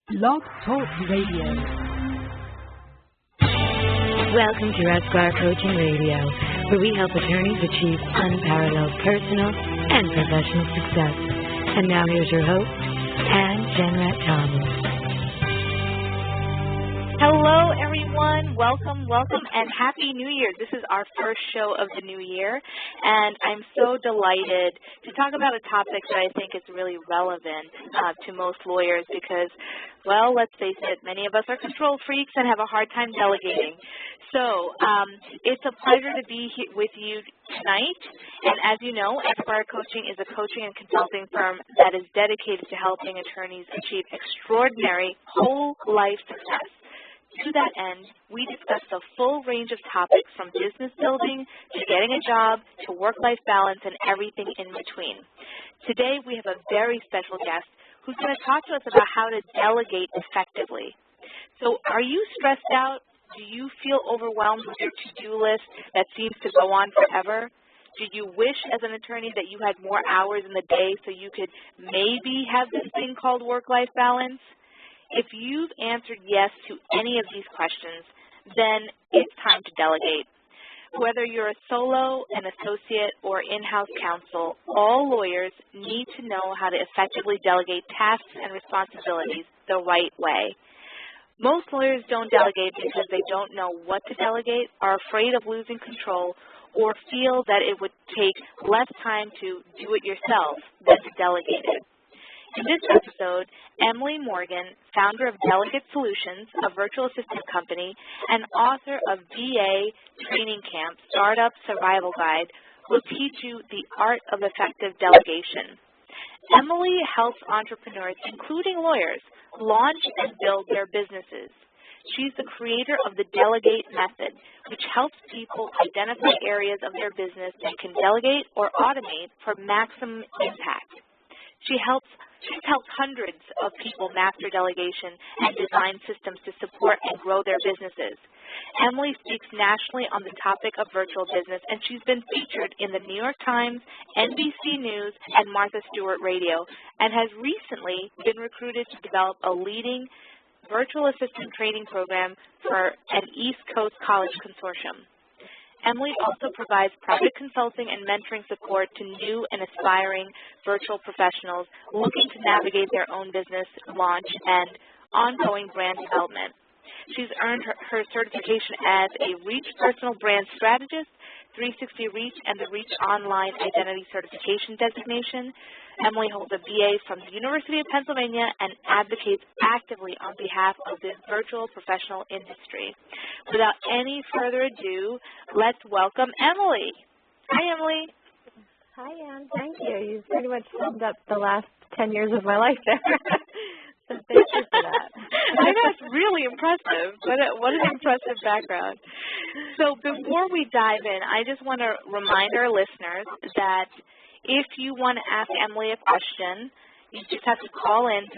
Blog Talk Radio. Welcome to Esquire Coaching Radio, where we help attorneys achieve unparalleled personal and professional success. And now here's your host, Ann Jenrette Thomas. Hello, everyone. Welcome, and Happy New Year. This is our first show of the new year, and I'm so delighted to talk about a topic that I think is really relevant to most lawyers because, well, let's face it, many of us are control freaks and have a hard time delegating. So it's a pleasure to be here with you tonight. And as you know, Esquire Coaching is a coaching and consulting firm that is dedicated to helping attorneys achieve extraordinary whole life success. To that end, we discuss the full range of topics from business building to getting a job to work-life balance and everything in between. Today, we have a very special guest who's going to talk to us about how to delegate effectively. So are you stressed out? Do you feel overwhelmed with your to-do list that seems to go on forever? Do you wish as an attorney that you had more hours in the day so you could maybe have this thing called work-life balance? If you've answered yes to any of these questions, then it's time to delegate. Whether you're a solo, an associate, or in-house counsel, all lawyers need to know how to effectively delegate tasks and responsibilities the right way. Most lawyers don't delegate because they don't know what to delegate, are afraid of losing control, or feel that it would take less time to do it yourself than to delegate it. In this episode, Emily Morgan, founder of Delegate Solutions, a virtual assistant company, and author of VA Training Camp, Startup Survival Guide, will teach you the art of effective delegation. Emily helps entrepreneurs, including lawyers, launch and build their businesses. She's the creator of the Delegate method, which helps people identify areas of their business they can delegate or automate for maximum impact. She's helped hundreds of people master delegation and design systems to support and grow their businesses. Emily speaks nationally on the topic of virtual business, and she's been featured in the New York Times, NBC News, and Martha Stewart Radio, and has recently been recruited to develop a leading virtual assistant training program for an East Coast college consortium. Emily also provides private consulting and mentoring support to new and aspiring virtual professionals looking to navigate their own business launch and ongoing brand development. She's earned her certification as a Reach Personal Brand Strategist, 360 Reach, and the Reach Online Identity Certification designation. Emily holds a BA from the University of Pennsylvania and advocates actively on behalf of the virtual professional industry. Without any further ado, let's welcome Emily. Hi, Emily. Hi, Ann. Thank you. You pretty much summed up the last 10 years of my life there. So thank you for that. I know, it's really impressive. What an impressive background. So before we dive in, I just want to remind our listeners that if you want to ask Emily a question, you just have to call in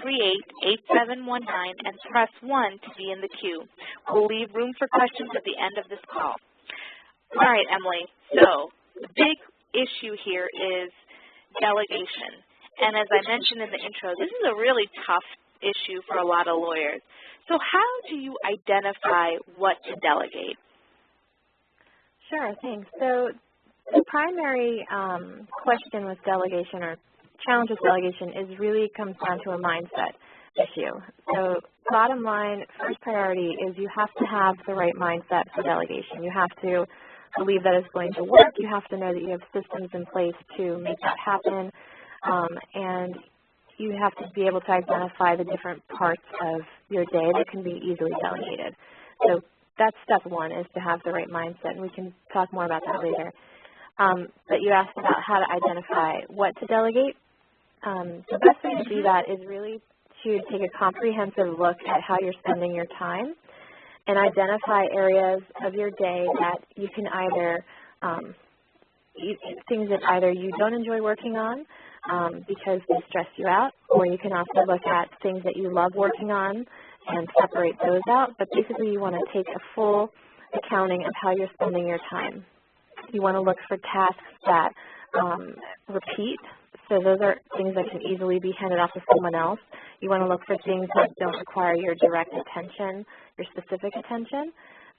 347-838-8719 and press 1 to be in the queue. We'll leave room for questions at the end of this call. All right, Emily. So the big issue here is delegation. And as I mentioned in the intro, this is a really tough issue for a lot of lawyers. So how do you identify what to delegate? Sure, thanks. So the primary question with delegation or challenge with delegation is really comes down to a mindset issue. So bottom line, first priority is you have to have the right mindset for delegation. You have to believe that it's going to work. You have to know that you have systems in place to make that happen. And you have to be able to identify the different parts of your day that can be easily delegated. So that's step one, is to have the right mindset, and we can talk more about that later. But you asked about how to identify what to delegate. The best way to do that is really to take a comprehensive look at how you're spending your time and identify areas of your day that you can either, things that either you don't enjoy working on because they stress you out, or you can also look at things that you love working on and separate those out. But basically you want to take a full accounting of how you're spending your time. You want to look for tasks that repeat, So those are things that can easily be handed off to someone else. You want to look for things that don't require your direct attention, your specific attention.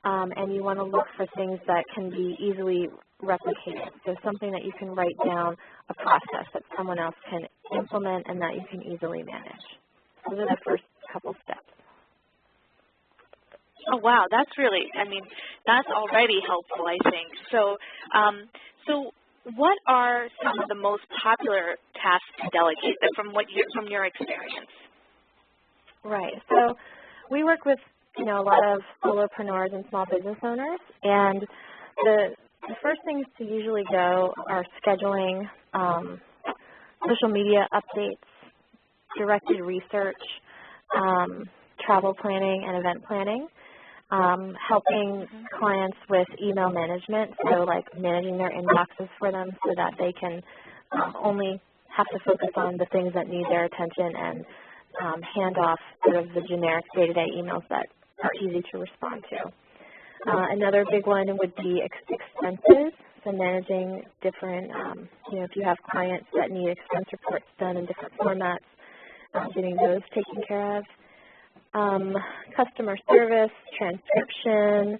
And you want to look for things that can be easily replicated. So something that you can write down, a process that someone else can implement and that you can easily manage. Those are the first couple steps. Oh, wow, that's really, that's already helpful, I think. So, so what are some of the most popular tasks to delegate from your experience? Right. So we work with, a lot of solopreneurs and small business owners, and the first things to usually go are scheduling, social media updates, directed research, travel planning and event planning, helping clients with email management, so like managing their inboxes for them so that they can only have to focus on the things that need their attention and hand off sort of the generic day-to-day emails that are easy to respond to. Another big one would be expenses, so managing different, if you have clients that need expense reports done in different formats, getting those taken care of. Customer service, transcription,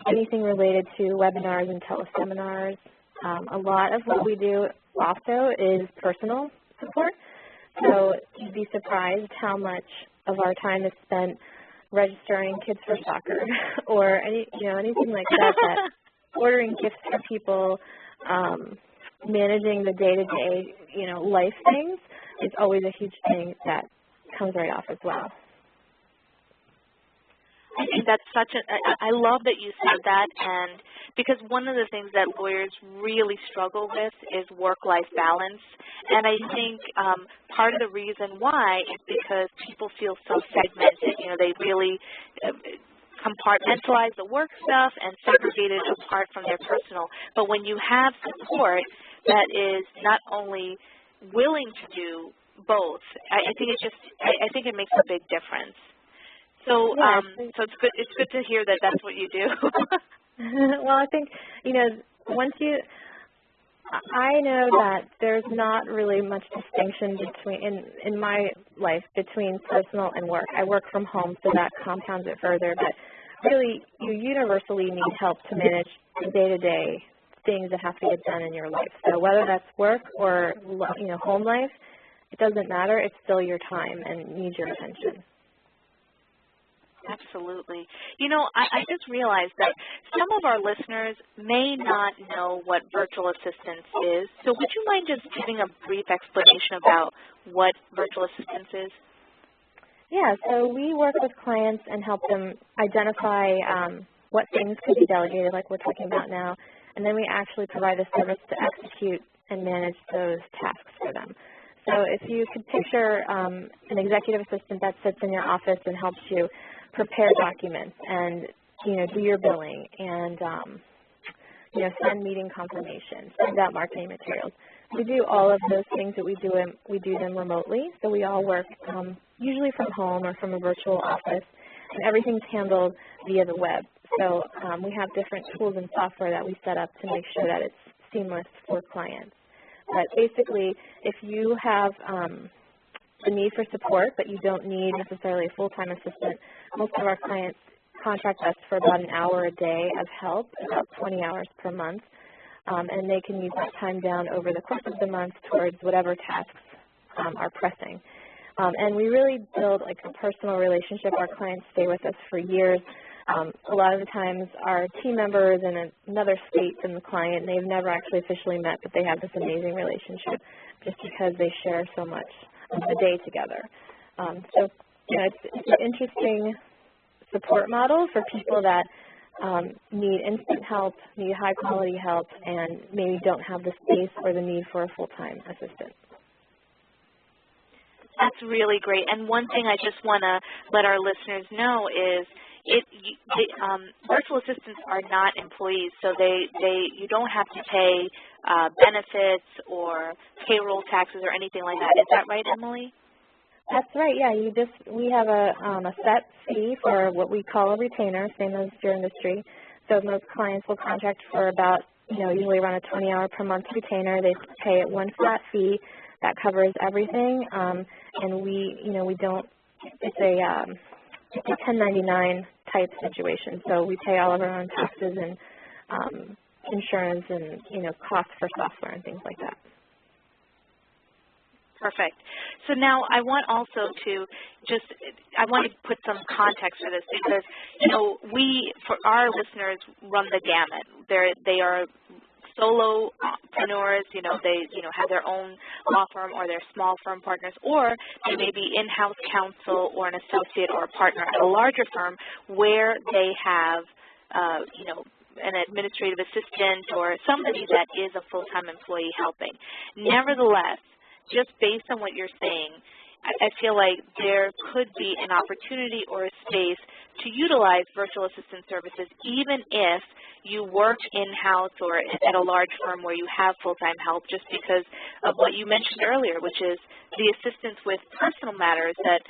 anything related to webinars and teleseminars. A lot of what we do also is personal support. So you'd be surprised how much of our time is spent registering kids for soccer or anything like that, ordering gifts for people, managing the day-to-day, life things is always a huge thing that comes right off as well. I think that's I love that you said that, and because one of the things that lawyers really struggle with is work-life balance, and I think part of the reason why is because people feel so segmented. They really compartmentalize the work stuff and segregate it apart from their personal. But when you have support that is not only willing to do both, I think it makes a big difference. So, so it's good to hear that that's what you do. Well, I think, once I know that there's not really much distinction in my life between personal and work. I work from home, so that compounds it further, but really you universally need help to manage the day-to-day things that have to get done in your life. So whether that's work or, home life, it doesn't matter. It's still your time and needs your attention. Absolutely. I just realized that some of our listeners may not know what virtual assistance is. So would you mind just giving a brief explanation about what virtual assistance is? Yeah, so we work with clients and help them identify what things could be delegated, like we're talking about now, and then we actually provide a service to execute and manage those tasks for them. So if you could picture an executive assistant that sits in your office and helps you prepare documents and, do your billing and, send meeting confirmations, send out marketing materials. We do all of those things that we do them remotely. So we all work usually from home or from a virtual office, and everything's handled via the web. So we have different tools and software that we set up to make sure that it's seamless for clients. But basically, if you have the need for support, but you don't need necessarily a full-time assistant, most of our clients contract us for about an hour a day of help, about 20 hours per month, and they can use that time down over the course of the month towards whatever tasks are pressing. And we really build like a personal relationship. Our clients stay with us for years. A lot of the times our team members in another state than the client, they've never actually officially met, but they have this amazing relationship just because they share so much of the day together. So, it's an interesting support model for people that need instant help, need high-quality help, and maybe don't have the space or the need for a full-time assistant. That's really great. And one thing I just want to let our listeners know is virtual assistants are not employees, so you don't have to pay benefits or payroll taxes or anything like that. Is that right, Emily? That's right. Yeah, we have a set fee for what we call a retainer, same as your industry. So most clients will contract for about usually run a 20-hour per month retainer. They pay one flat fee that covers everything, and we don't. It's a 1099 type situation, so we pay all of our own taxes and insurance and costs for software and things like that. Perfect. So now I want also to I want to put some context for this because, for our listeners, run the gamut. They are solopreneurs, they, have their own law firm or their small firm partners, or they may be in-house counsel or an associate or a partner at a larger firm where they have, an administrative assistant or somebody that is a full-time employee helping. Nevertheless, just based on what you're saying, I feel like there could be an opportunity or a space to utilize virtual assistant services even if you work in-house or at a large firm where you have full-time help, just because of what you mentioned earlier, which is the assistance with personal matters that,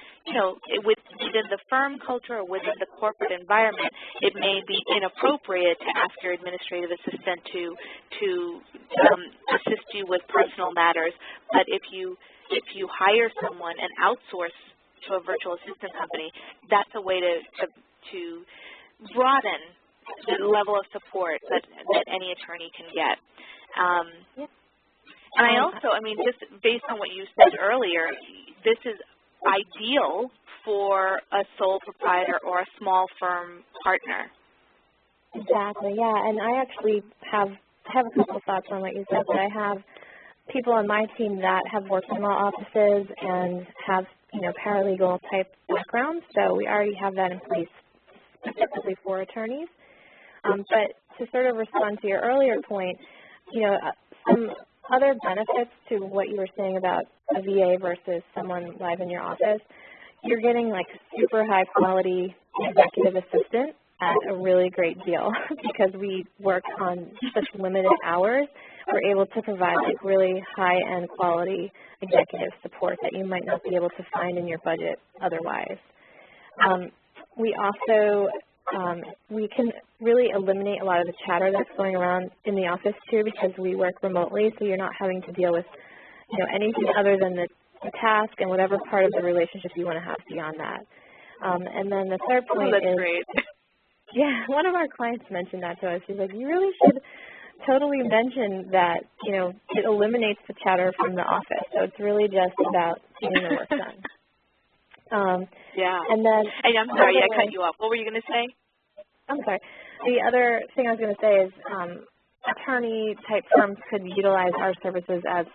within the firm culture or within the corporate environment, it may be inappropriate to ask your administrative assistant to assist you with personal matters. But if you hire someone and outsource to a virtual assistant company, that's a way to broaden the level of support that any attorney can get. And I also, just based on what you said earlier, this is ideal for a sole proprietor or a small firm partner. Exactly, yeah. And I actually have a couple of thoughts on what you said. But I have people on my team that have worked in law offices and have, paralegal type backgrounds. So we already have that in place specifically for attorneys. But to sort of respond to your earlier point, some other benefits to what you were saying about a VA versus someone live in your office, you're getting like super high quality executive assistant at a really great deal because we work on such limited hours. We're able to provide like really high-end quality executive support that you might not be able to find in your budget otherwise. We also we can really eliminate a lot of the chatter that's going around in the office too because we work remotely, so you're not having to deal with anything other than the task and whatever part of the relationship you want to have beyond that. And then the third point that's is, great. Yeah, one of our clients mentioned that to us. She's like, you really should totally mention that, it eliminates the chatter from the office. So it's really just about getting the work done. Yeah. And then, hey, I'm sorry, I cut you off. What were you going to say? I'm sorry. The other thing I was going to say is attorney-type firms could utilize our services as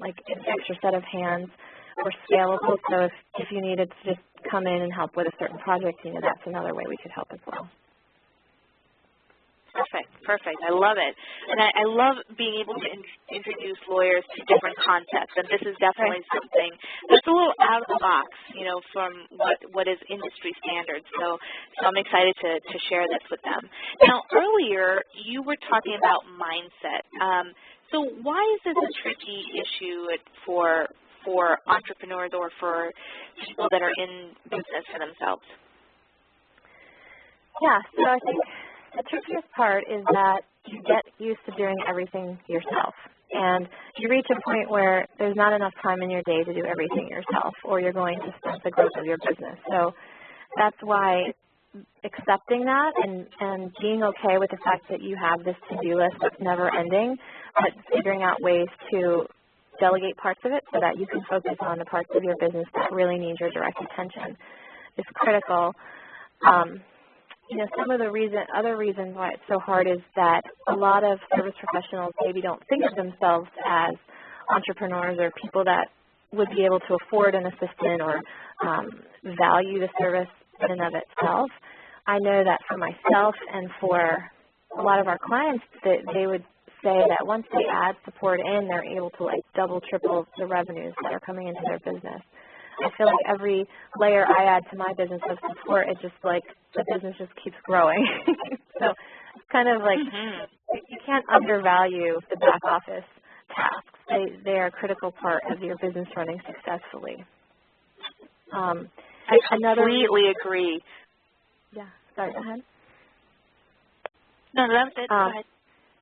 like an extra set of hands or scalable. So if you needed to just come in and help with a certain project, that's another way we could help as well. Perfect. I love it. And I love being able to introduce lawyers to different concepts. And this is definitely something that's a little out of the box, from what is industry standard. So I'm excited to share this with them. Now, earlier you were talking about mindset. So why is this a tricky issue for entrepreneurs or for people that are in business for themselves? Yeah, so I think the trickiest part is that you get used to doing everything yourself. And you reach a point where there's not enough time in your day to do everything yourself, or you're going to stunt the growth of your business. So that's why accepting that and being okay with the fact that you have this to-do list that's never ending, but figuring out ways to delegate parts of it so that you can focus on the parts of your business that really need your direct attention is critical. Some of the other reasons why it's so hard is that a lot of service professionals maybe don't think of themselves as entrepreneurs or people that would be able to afford an assistant or value the service in and of itself. I know that for myself and for a lot of our clients that they would say that once they add support in, they're able to like double, triple the revenues that are coming into their business. I feel like every layer I add to my business of support, it just like the business just keeps growing. So it's kind of like you can't undervalue the back office tasks. They are a critical part of your business running successfully. I completely agree. Yeah, sorry, go ahead. No, that was it. Go ahead.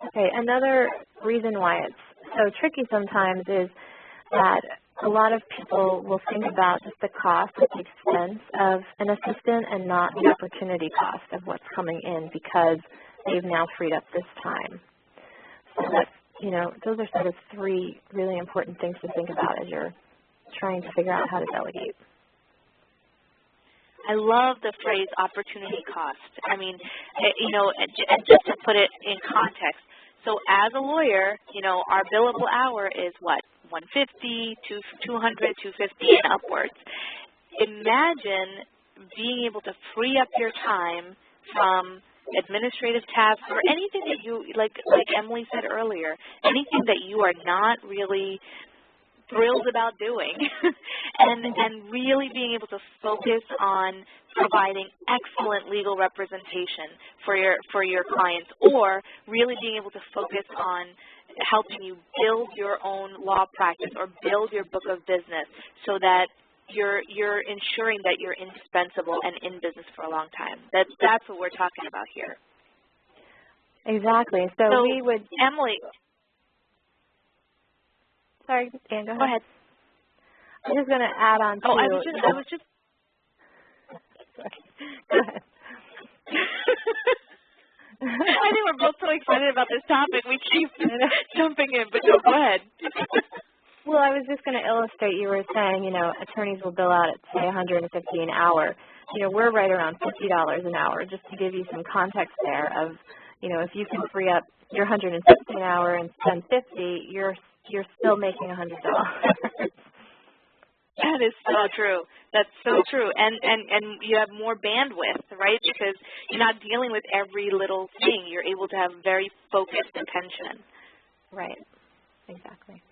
Okay, another reason why it's so tricky sometimes is that a lot of people will think about just the cost at the expense of an assistant and not the opportunity cost of what's coming in because they've now freed up this time. So that's, those are sort of three really important things to think about as you're trying to figure out how to delegate. I love the phrase opportunity cost. I mean, and just to put it in context, so as a lawyer, our billable hour is what, 150, 200, 250 and upwards. Imagine being able to free up your time from administrative tasks or anything that you, like Emily said earlier, anything that you are not really thrilled about doing and really being able to focus on providing excellent legal representation for your clients, or really being able to focus on helping you build your own law practice or build your book of business so that you're ensuring that you're indispensable and in business for a long time. That's what we're talking about here. Exactly. So we would, Emily. Sorry, Dan, go ahead. Go ahead. I'm just going to add on to... Oh, I was just... Sorry. Go ahead. I think we're both so excited about this topic. We keep jumping in, but no, go ahead. Well, I was just going to illustrate, you were saying, attorneys will bill out at, say, $150 an hour. We're right around $50 an hour, just to give you some context there of, if you can free up your $150 an hour and spend $50, you're still making $100. That is so true. That's so true. And you have more bandwidth, right? Because you're not dealing with every little thing. You're able to have very focused attention. Right. Exactly.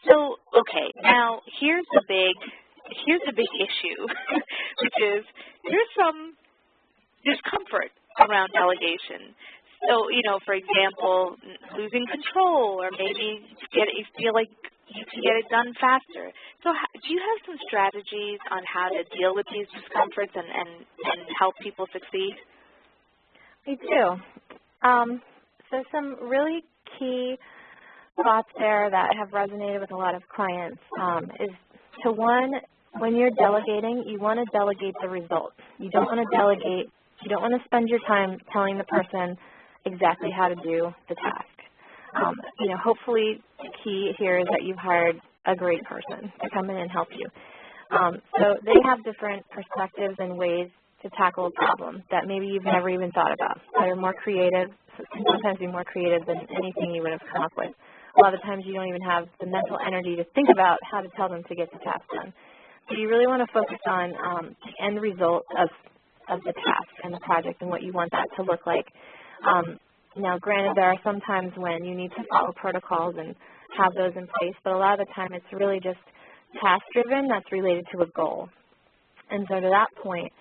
So, okay, now here's the big issue, which is there's some discomfort around delegation. So, for example, losing control, or maybe you feel like you can get it done faster. So do you have some strategies on how to deal with these discomforts and help people succeed? We do. So some really key thoughts there that have resonated with a lot of clients is to one, when you're delegating, you want to delegate the result. You don't want to spend your time telling the person exactly how to do the task. Hopefully the key here is that you've hired a great person to come in and help you. So they have different perspectives and ways to tackle a problem that maybe you've never even thought about, that are more creative, sometimes be more creative than anything you would have come up with. A lot of times you don't even have the mental energy to think about how to tell them to get the task done. So you really want to focus on the end result of the task and the project and what you want that to look like. Now, granted, there are some times when you need to follow protocols and have those in place, but a lot of the time it's really just task-driven that's related to a goal. And so to that point,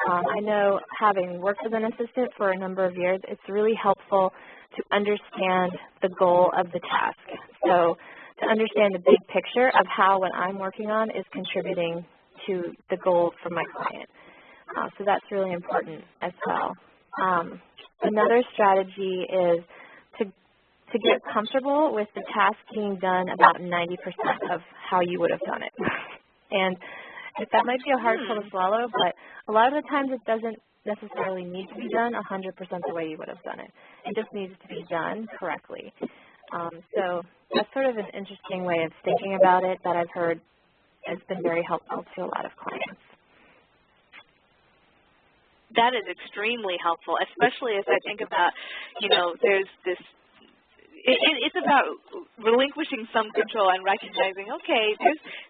I know having worked as an assistant for a number of years, it's really helpful to understand the goal of the task. So to understand the big picture of how what I'm working on is contributing to the goal for my client. So that's really important as well. Another strategy is to get comfortable with the task being done about 90% of how you would have done it. And that might be a hard pill to swallow, but a lot of the times it doesn't necessarily need to be done 100% the way you would have done it. It just needs to be done correctly. So that's sort of an interesting way of thinking about it that I've heard has been very helpful to a lot of clients. That is extremely helpful, especially as I think about, there's this, it's about relinquishing some control and recognizing, okay,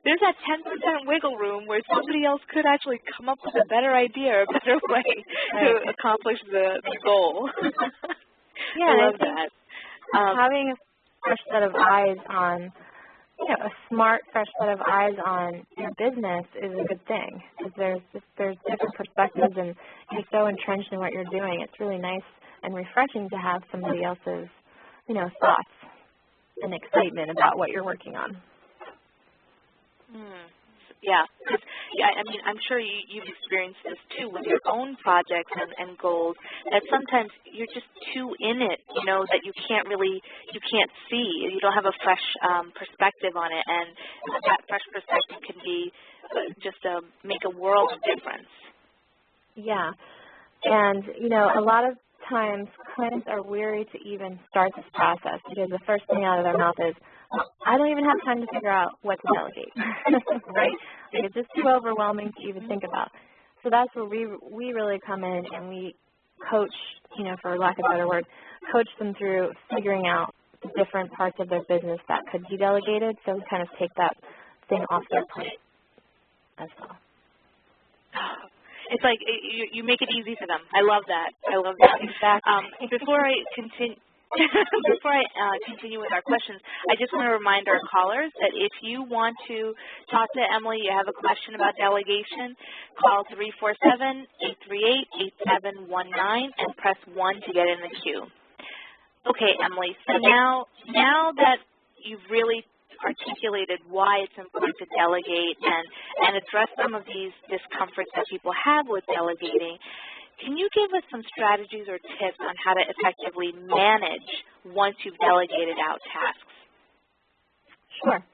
there's that 10% wiggle room where somebody else could actually come up with a better idea or a better way to accomplish the goal. Yeah, I love that. Having a fresh set of eyes on, a smart, fresh set of eyes on your business is a good thing, because there's different perspectives and you're so entrenched in what you're doing. It's really nice and refreshing to have somebody else's, thoughts and excitement about what you're working on. Yeah, I mean, I'm sure you've experienced this too with your own projects and goals, that sometimes you're just too in it, that you can't see. You don't have a fresh perspective on it, and that fresh perspective can be just make a world of difference. Yeah, and a lot of times clients are weary to even start this process because the first thing out of their mouth is, I don't even have time to figure out what to delegate, right? Like it's just too overwhelming to even think about. So that's where we really come in and we coach, for lack of a better word, coach them through figuring out the different parts of their business that could be delegated, so we kind of take that thing off their plate as well. It's like you make it easy for them. I love that. Exactly. Before I continue with our questions, I just want to remind our callers that if you want to talk to Emily, you have a question about delegation, call 347-838-8719 and press 1 to get in the queue. Okay, Emily, so now that you've really articulated why it's important to delegate and address some of these discomforts that people have with delegating, can you give us some strategies or tips on how to effectively manage once you've delegated out tasks? Sure.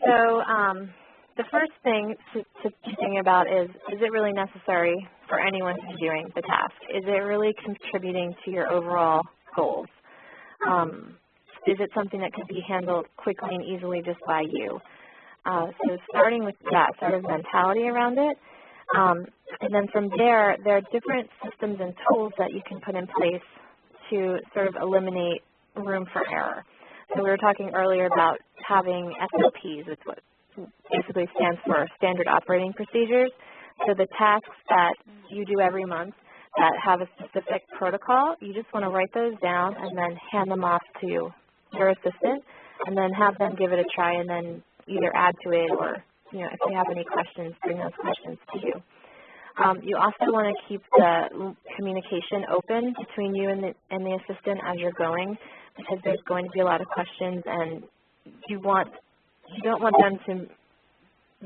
So the first thing to think about is it really necessary for anyone to be doing the task? Is it really contributing to your overall goals? Is it something that could be handled quickly and easily just by you? So starting with that sort of mentality around it, and then from there are different systems and tools that you can put in place to sort of eliminate room for error. So we were talking earlier about having SOPs, which basically stands for Standard Operating Procedures. So the tasks that you do every month that have a specific protocol, you just want to write those down and then hand them off to your assistant and then have them give it a try and then either add to it or, if they have any questions, bring those questions to you. You also want to keep the communication open between you and the assistant as you're going, because there's going to be a lot of questions and you don't want them to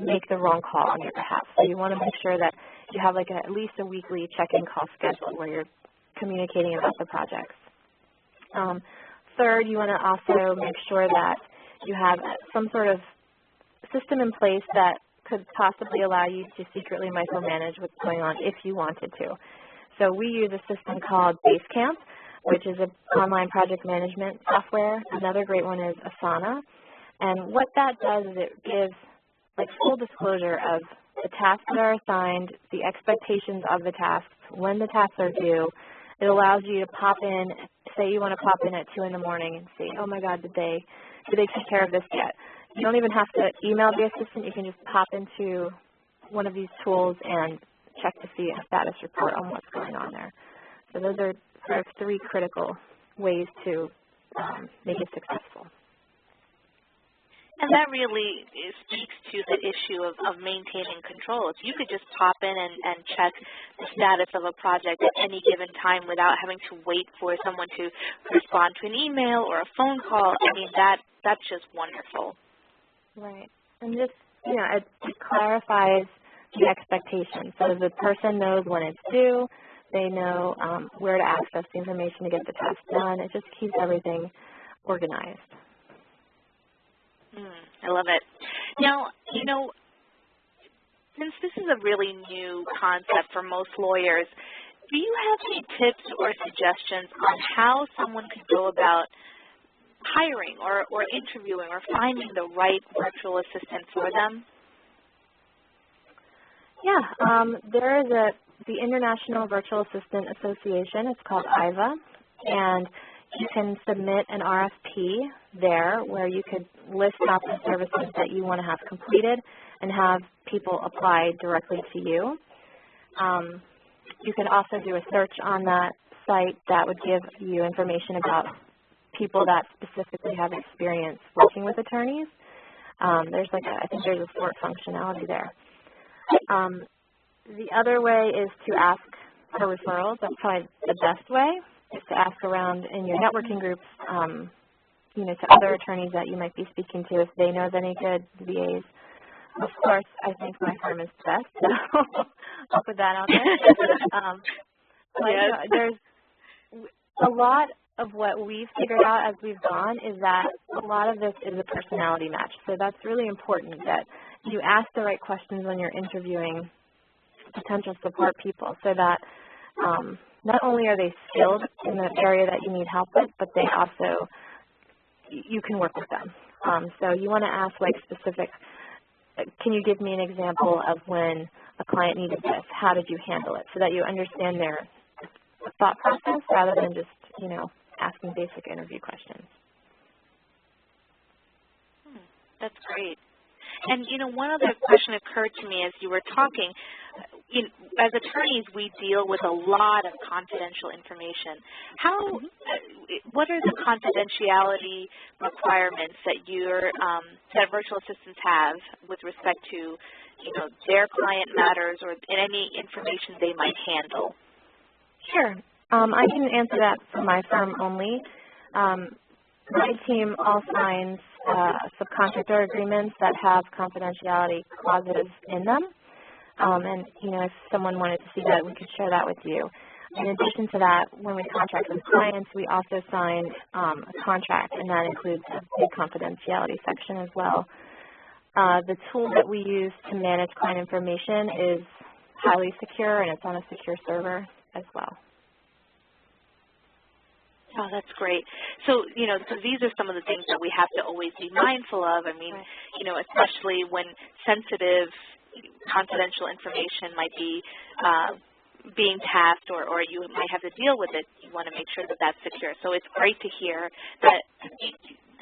make the wrong call on your behalf. So you want to make sure that you have at least a weekly check-in call schedule where you're communicating about the projects. Third, you want to also make sure that you have some sort of system in place that could possibly allow you to secretly micromanage what's going on if you wanted to. So we use a system called Basecamp, which is an online project management software. Another great one is Asana. And what that does is it gives full disclosure of the tasks that are assigned, the expectations of the tasks, when the tasks are due. It allows you to pop in, say you want to pop in at 2 in the morning and see, oh my God, did they take care of this yet? You don't even have to email the assistant. You can just pop into one of these tools and check to see a status report on what's going on there. So those are sort of 3 critical ways to make it successful. And that really speaks to the issue of maintaining control. If you could just pop in and check the status of a project at any given time without having to wait for someone to respond to an email or a phone call, I mean, that's just wonderful. Right. And just, it clarifies the expectations. So the person knows when it's due. They know where to access the information to get the task done. It just keeps everything organized. I love it. Now, since this is a really new concept for most lawyers, do you have any tips or suggestions on how someone could go about hiring or interviewing or finding the right virtual assistant for them? Yeah, there is the International Virtual Assistant Association. It's called IVA, and you can submit an RFP there where you could list out the services that you want to have completed and have people apply directly to you. You could also do a search on that site that would give you information about people that specifically have experience working with attorneys. There's I think there's a sort functionality there. The other way is to ask for referrals. That's probably the best way, is to ask around in your networking groups, to other attorneys that you might be speaking to if they know of any good VAs. Of course, I think my firm is best, so I'll put that out there. But yes. you know, there's a lot of what we've figured out as we've gone is that a lot of this is a personality match. So that's really important that you ask the right questions when you're interviewing potential support people so that not only are they skilled in the area that you need help with, but they also, you can work with them. So you want to ask like specific, can you give me an example of when a client needed this? How did you handle it? So that you understand their thought process rather than just, you know, asking basic interview questions. That's great. And, you know, one other question occurred to me as you were talking. As attorneys, we deal with a lot of confidential information. What are the confidentiality requirements that that virtual assistants have with respect to, you know, their client matters or any information they might handle? Sure. I can answer that for my firm only. My team all signs subcontractor agreements that have confidentiality clauses in them. And, you know, if someone wanted to see that, we could share that with you. In addition to that, when we contract with clients, we also sign a contract, and that includes a big confidentiality section as well. The tool that we use to manage client information is highly secure, and it's on a secure server as well. Oh, that's great. So, you know, because these are some of the things that we have to always be mindful of. I mean, you know, especially when sensitive, confidential information might be being tasked or you might have to deal with it, you want to make sure that that's secure. So it's great to hear that.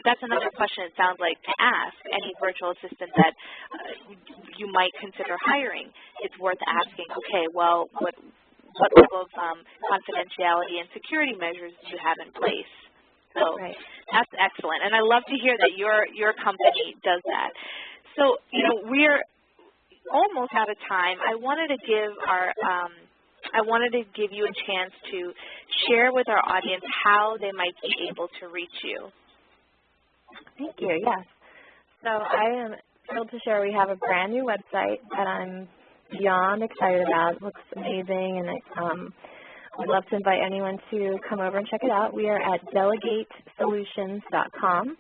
That's another question it sounds like to ask any virtual assistant that you might consider hiring. It's worth asking, okay, well, what level of confidentiality and security measures do you have in place? So that's excellent. And I love to hear that your company does that. So, you know, we're almost out of time. I wanted to give you a chance to share with our audience how they might be able to reach you. Thank you, yes. So I am thrilled to share we have a brand new website that I'm beyond excited about. It looks amazing, and I'd love to invite anyone to come over and check it out. We are at delegatesolutions.com,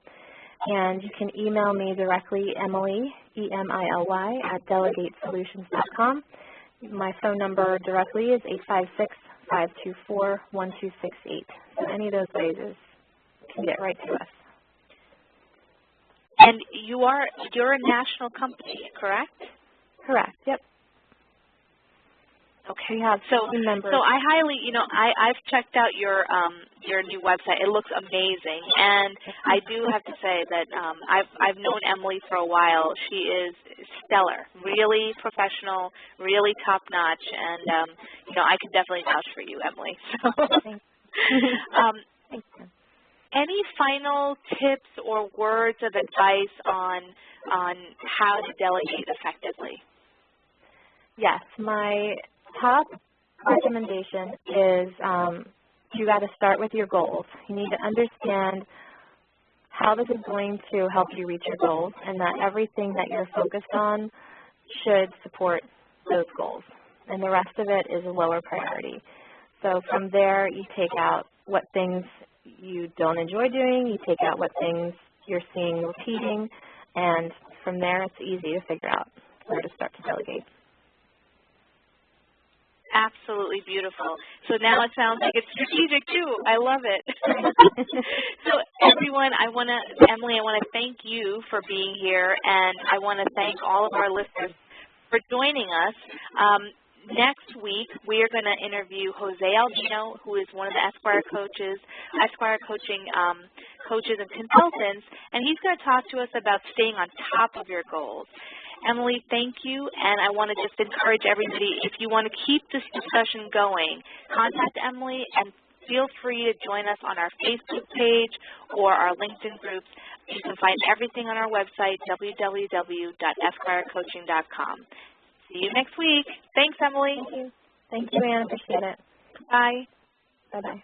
and you can email me directly, Emily, E-M-I-L-Y, at delegatesolutions.com. My phone number directly is 856-524-1268. So any of those ways can get right to us. And you're a national company, correct? Correct, yep. Okay. We have so I highly, you know, I've checked out your new website. It looks amazing, and I do have to say that I've known Emily for a while. She is stellar, really professional, really top notch, and you know, I can definitely vouch for you, Emily. So, thank you. Any final tips or words of advice on how to delegate effectively? Yes, my top recommendation is you got to start with your goals. You need to understand how this is going to help you reach your goals, and that everything that you're focused on should support those goals. And the rest of it is a lower priority. So from there, you take out what things you don't enjoy doing, you take out what things you're seeing repeating, and from there it's easy to figure out where to start to delegate. Absolutely beautiful. So now it sounds like it's strategic too. I love it. So everyone, Emily, I want to thank you for being here, and I want to thank all of our listeners for joining us. Next week, we are going to interview Jose Albino, who is one of the Esquire coaching coaches and consultants, and he's going to talk to us about staying on top of your goals. Emily, thank you, and I want to just encourage everybody, if you want to keep this discussion going, contact Emily and feel free to join us on our Facebook page or our LinkedIn groups. You can find everything on our website, www.esquirecoaching.com. See you next week. Thanks, Emily. Thank you, Anne. Appreciate it. Bye. Bye-bye.